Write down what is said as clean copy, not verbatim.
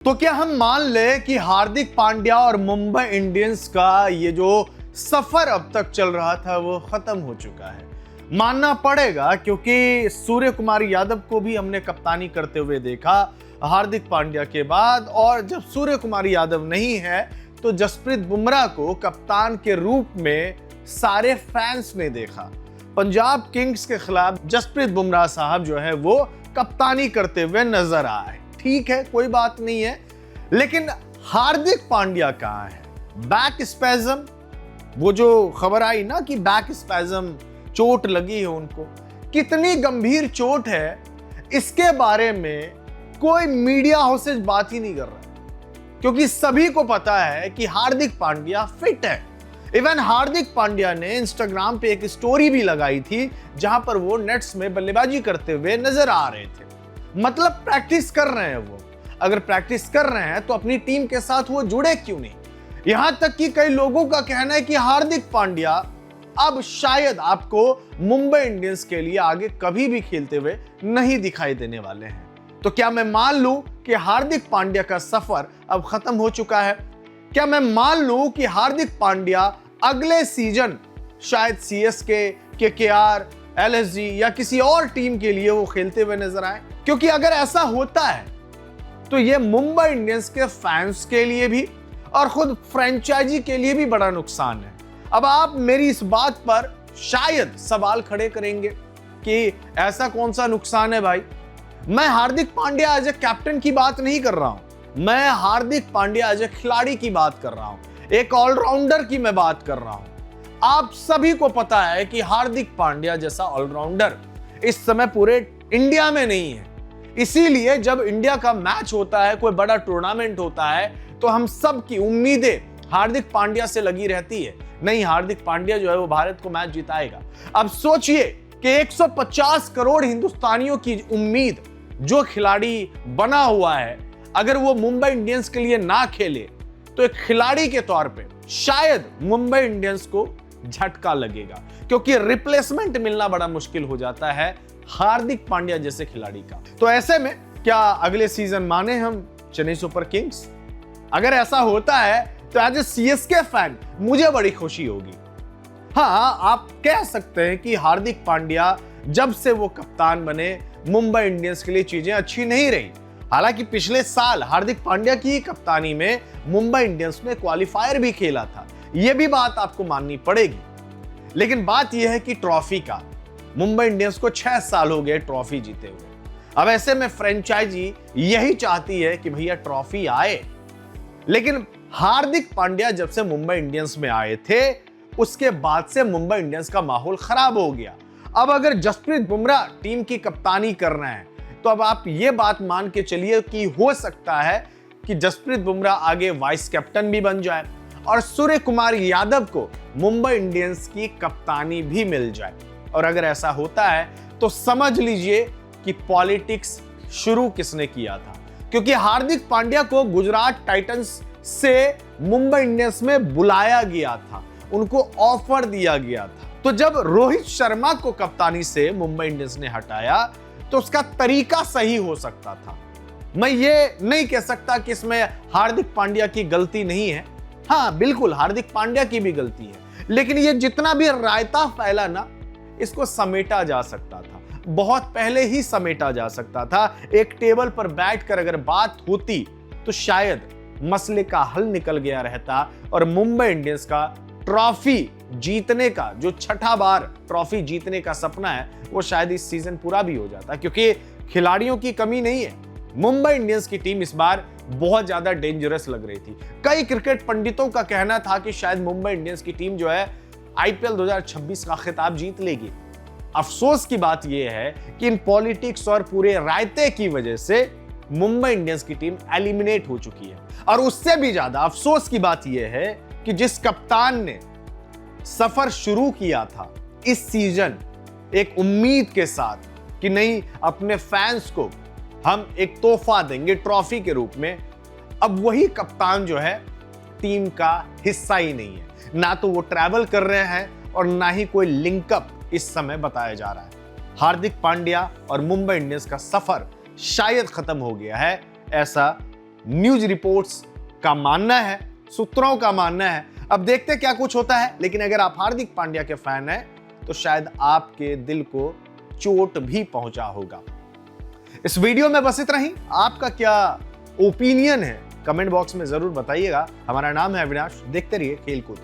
तो क्या हम मान ले कि हार्दिक पांड्या और मुंबई इंडियंस का ये जो सफर अब तक चल रहा था वो खत्म हो चुका है? मानना पड़ेगा, क्योंकि सूर्य कुमार यादव को भी हमने कप्तानी करते हुए देखा हार्दिक पांड्या के बाद, और जब सूर्य कुमार यादव नहीं है तो जसप्रीत बुमराह को कप्तान के रूप में सारे फैंस ने देखा। पंजाब किंग्स के खिलाफ जसप्रीत बुमराह साहब जो है वो कप्तानी करते हुए नजर आए। ठीक है, कोई बात नहीं है, लेकिन हार्दिक पांड्या कहां है? बैक स्पैज्म, वो जो खबर आई ना कि बैक स्पैज्म, चोट लगी है उनको, कितनी गंभीर चोट है इसके बारे में कोई मीडिया हाउसेज बात ही नहीं कर रहा, क्योंकि सभी को पता है कि हार्दिक पांड्या फिट है। इवन हार्दिक पांड्या ने इंस्टाग्राम पे एक स्टोरी भी लगाई थी जहां पर वो नेट्स में बल्लेबाजी करते हुए नजर आ रहे थे। मतलब प्रैक्टिस कर रहे हैं वो। अगर प्रैक्टिस कर रहे हैं तो अपनी टीम के साथ वो जुड़े क्यों नहीं? यहां तक कि कई लोगों का कहना है कि हार्दिक पांड्या अब शायद आपको मुंबई इंडियंस के लिए आगे कभी भी खेलते हुए नहीं दिखाई देने वाले हैं। तो क्या मैं मान लूं कि हार्दिक पांड्या का सफर अब खत्म हो चुका है? क्या मैं मान लूं कि हार्दिक पांड्या अगले सीजन शायद सीएसके, केकेआर, एलएसजी या किसी और टीम के लिए वो खेलते हुए नजर आए? क्योंकि अगर ऐसा होता है तो ये मुंबई इंडियंस के फैंस के लिए भी और खुद फ्रेंचाइजी के लिए भी बड़ा नुकसान है। अब आप मेरी इस बात पर शायद सवाल खड़े करेंगे कि ऐसा कौन सा नुकसान है भाई? मैं Hardik Pandya as a captain की बात नहीं कर रहा हूं, मैं हार्दिक पांड्या एज ए खिलाड़ी की बात कर रहा हूं, एक ऑलराउंडर की मैं बात कर रहा हूं। आप सभी को पता है कि हार्दिक पांड्या जैसा ऑलराउंडर इस समय पूरे इंडिया में नहीं है। इसीलिए जब इंडिया का मैच होता है, कोई बड़ा टूर्नामेंट होता है, तो हम सब की उम्मीदें हार्दिक पांड्या से लगी रहती है। नहीं, हार्दिक पांड्या जो है वो भारत को मैच जिताएगा। अब सोचिए कि 150 करोड़ हिंदुस्तानियों की उम्मीद जो खिलाड़ी बना हुआ है, अगर वो मुंबई इंडियंस के लिए ना खेले तो एक खिलाड़ी के तौर पे शायद मुंबई इंडियंस को झटका लगेगा, क्योंकि रिप्लेसमेंट मिलना बड़ा मुश्किल हो जाता है हार्दिक पांड्या जैसे खिलाड़ी का। तो ऐसे में क्या अगले सीजन माने हम चेन्नई सुपर किंग्स? अगर ऐसा होता है तो एज ए सीएसके फैन मुझे बड़ी खुशी होगी। हाँ, आप कह सकते हैं कि हार्दिक पांड्या जब से वो कप्तान बने मुंबई इंडियंस के लिए चीजें अच्छी नहीं रही। हालांकि पिछले साल हार्दिक पांड्या की कप्तानी में मुंबई इंडियंस में क्वालिफायर भी खेला था, यह भी बात आपको माननी पड़ेगी। लेकिन बात यह है कि ट्रॉफी का मुंबई इंडियंस को 6 साल हो गए ट्रॉफी जीते हुए। अब ऐसे में फ्रेंचाइजी यही चाहती है कि भैया ट्रॉफी आए। लेकिन हार्दिक पांड्या जब से मुंबई इंडियंस में आए थे उसके बाद से मुंबई इंडियंस का माहौल खराब हो गया। अब अगर जसप्रीत बुमराह टीम की कप्तानी कर रहे हैं तो अब आप ये बात मान के चलिए कि हो सकता है कि जसप्रीत बुमराह आगे वाइस कैप्टन भी बन जाए और सूर्य कुमार यादव को मुंबई इंडियंस की कप्तानी भी मिल जाए। और अगर ऐसा होता है तो समझ लीजिए कि पॉलिटिक्स शुरू किसने किया था, क्योंकि हार्दिक पांड्या को गुजरात टाइटंस से मुंबई इंडियंस में बुलाया गया था, उनको ऑफर दिया गया था। तो जब रोहित शर्मा को कप्तानी से मुंबई इंडियंस ने हटाया तो उसका तरीका सही हो सकता था। मैं ये नहीं कह सकता कि इसमें हार्दिक पांड्या की गलती नहीं है। हाँ, बिल्कुल हार्दिक पांड्या की भी गलती है, लेकिन ये जितना भी रायता फैला ना, इसको समेटा जा सकता था, बहुत पहले ही समेटा जा सकता था। एक टेबल पर बैठकर अगर बात होती तो शायद मसले का हल निकल गया रहता और मुंबई इंडियंस का ट्रॉफी जीतने का, जो 6ठा बार ट्रॉफी जीतने का सपना है, वो शायद इस सीजन पूरा भी हो जाता, क्योंकि खिलाड़ियों की कमी नहीं है। मुंबई इंडियंस की टीम इस बार बहुत ज्यादा डेंजरस लग रही थी। कई क्रिकेट पंडितों का कहना था कि शायद मुंबई इंडियंस की टीम जो है आईपीएल 2026 का खिताब जीत लेगी। अफसोस की बात यह है कि इन पॉलिटिक्स और पूरे रायते की वजह से मुंबई इंडियंस की टीम एलिमिनेट हो चुकी है। और उससे भी ज्यादा अफसोस की बात यह है कि जिस कप्तान ने सफर शुरू किया था इस सीजन एक उम्मीद के साथ कि नहीं, अपने फैंस को हम एक तोहफा देंगे ट्रॉफी के रूप में, अब वही कप्तान जो है टीम का हिस्सा ही नहीं है। ना तो वो ट्रैवल कर रहे हैं और ना ही कोई लिंकअप इस समय बताया जा रहा है। हार्दिक पांड्या और मुंबई इंडियंस का सफर शायद खत्म हो गया है, ऐसा न्यूज रिपोर्ट्स का मानना है, सूत्रों का मानना है। अब देखते क्या कुछ होता है, लेकिन अगर आप हार्दिक पांड्या के फैन हैं तो शायद आपके दिल को चोट भी पहुंचा होगा। इस वीडियो में बस इतना ही। आपका क्या ओपिनियन है कमेंट बॉक्स में जरूर बताइएगा। हमारा नाम है अविनाश। देखते रहिए खेलकूद।